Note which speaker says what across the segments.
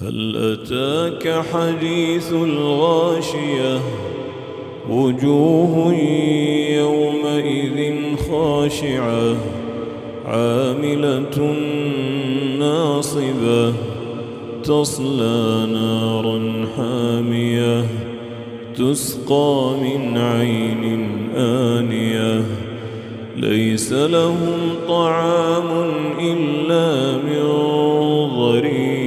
Speaker 1: هل أتاك حديث الغاشية وجوه يومئذ خاشعة عاملة ناصبة تصلى نارا حامية تسقى من عين آنية ليس لهم طعام إلا من ضريع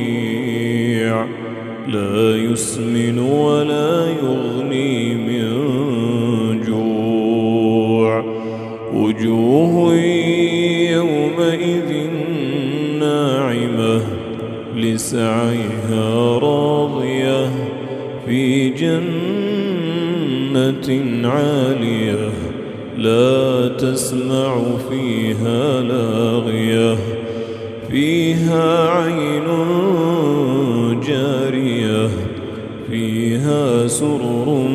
Speaker 1: لا يسمن ولا يغني من جوع وجوه يومئذ ناعمة لسعيها راضية في جنة عالية لا تسمع فيها لاغية فيها عين جارية فيها سرر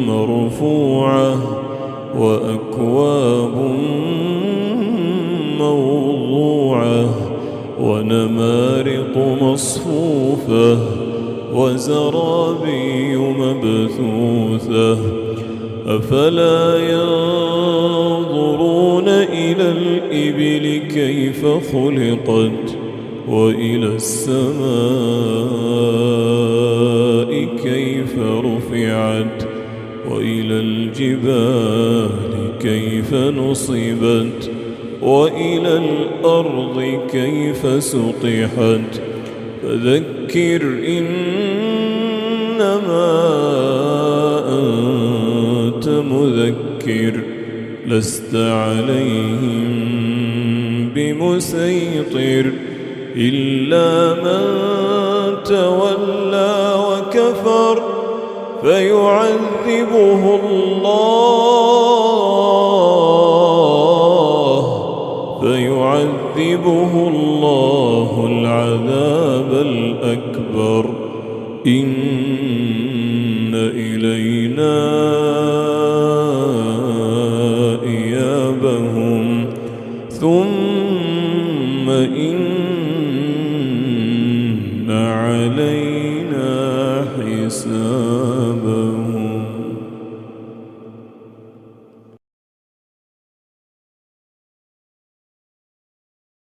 Speaker 1: مرفوعة وأكواب موضوعة ونمارق مصفوفة وزرابي مبثوثة أفلا ينظرون إلى الإبل كيف خلقت وإلى السماء كيف رفعت وإلى الجبال كيف نصبت وإلى الأرض كيف سطحت فذكر إنما أنت مذكر لست عليهم بمسيطر إلا من تولى وكفر فيعذبه الله العذاب الأكبر إن إلينا إيابهم ثم إن علينا